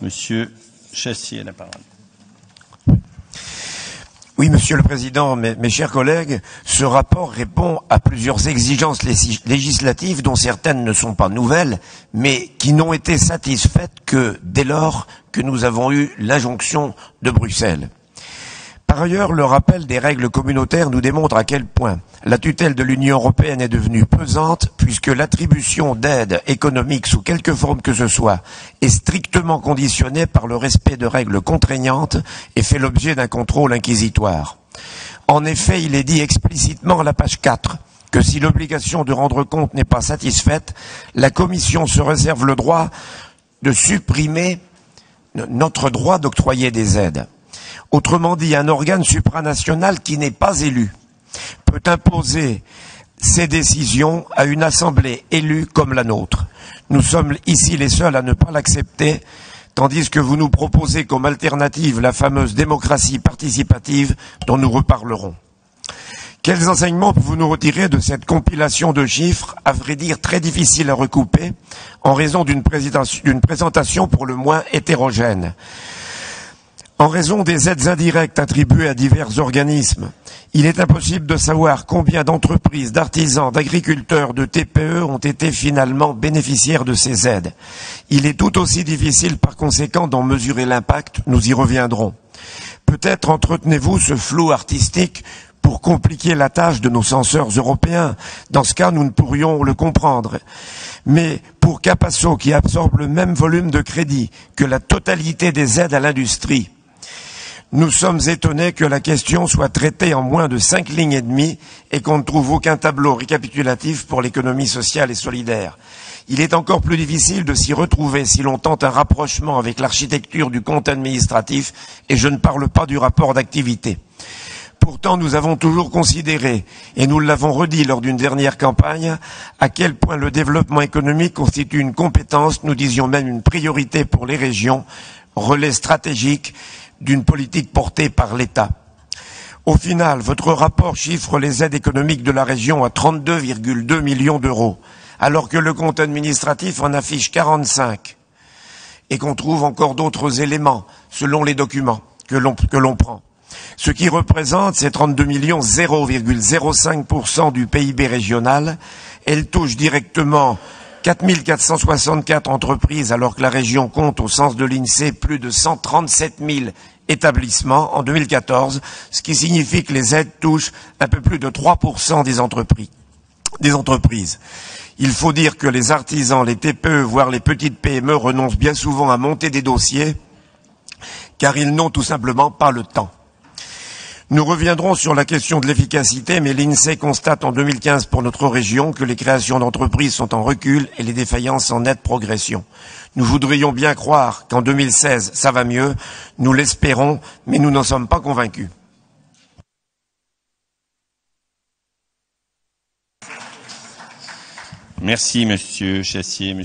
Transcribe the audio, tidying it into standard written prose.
Monsieur Chassier a la parole. Oui, Monsieur le Président, mes chers collègues, ce rapport répond à plusieurs exigences législatives dont certaines ne sont pas nouvelles, mais qui n'ont été satisfaites que dès lors que nous avons eu l'injonction de Bruxelles. Par ailleurs, le rappel des règles communautaires nous démontre à quel point la tutelle de l'Union européenne est devenue pesante, puisque l'attribution d'aides économiques sous quelque forme que ce soit est strictement conditionnée par le respect de règles contraignantes et fait l'objet d'un contrôle inquisitoire. En effet, il est dit explicitement à la page 4 que si l'obligation de rendre compte n'est pas satisfaite, la Commission se réserve le droit de supprimer notre droit d'octroyer des aides. Autrement dit, un organe supranational qui n'est pas élu peut imposer ses décisions à une assemblée élue comme la nôtre. Nous sommes ici les seuls à ne pas l'accepter, tandis que vous nous proposez comme alternative la fameuse démocratie participative dont nous reparlerons. Quels enseignements pouvez-vous nous retirer de cette compilation de chiffres, à vrai dire très difficile à recouper, en raison d'une présentation pour le moins hétérogène? En raison des aides indirectes attribuées à divers organismes, il est impossible de savoir combien d'entreprises, d'artisans, d'agriculteurs, de TPE ont été finalement bénéficiaires de ces aides. Il est tout aussi difficile par conséquent d'en mesurer l'impact, nous y reviendrons. Peut-être entretenez-vous ce flou artistique pour compliquer la tâche de nos censeurs européens. Dans ce cas, nous ne pourrions le comprendre. Mais pour Capasso, qui absorbe le même volume de crédit que la totalité des aides à l'industrie, nous sommes étonnés que la question soit traitée en moins de 5 lignes et demie et qu'on ne trouve aucun tableau récapitulatif pour l'économie sociale et solidaire. Il est encore plus difficile de s'y retrouver si l'on tente un rapprochement avec l'architecture du compte administratif, et je ne parle pas du rapport d'activité. Pourtant, nous avons toujours considéré, et nous l'avons redit lors d'une dernière campagne, à quel point le développement économique constitue une compétence, nous disions même une priorité pour les régions, relais stratégique d'une politique portée par l'État. Au final, votre rapport chiffre les aides économiques de la région à 32,2 millions d'euros, alors que le compte administratif en affiche 45, et qu'on trouve encore d'autres éléments selon les documents que l'on prend. Ce qui représente ces 32 millions, 0,05% du PIB régional. Elle touche directement 4464 entreprises, alors que la région compte, au sens de l'INSEE, plus de 137 000 établissements en 2014, ce qui signifie que les aides touchent un peu plus de 3% des entreprises. Il faut dire que les artisans, les TPE, voire les petites PME renoncent bien souvent à monter des dossiers, car ils n'ont tout simplement pas le temps. Nous reviendrons sur la question de l'efficacité, mais l'INSEE constate en 2015 pour notre région que les créations d'entreprises sont en recul et les défaillances en nette progression. Nous voudrions bien croire qu'en 2016, ça va mieux. Nous l'espérons, mais nous n'en sommes pas convaincus. Merci, Monsieur Chassier.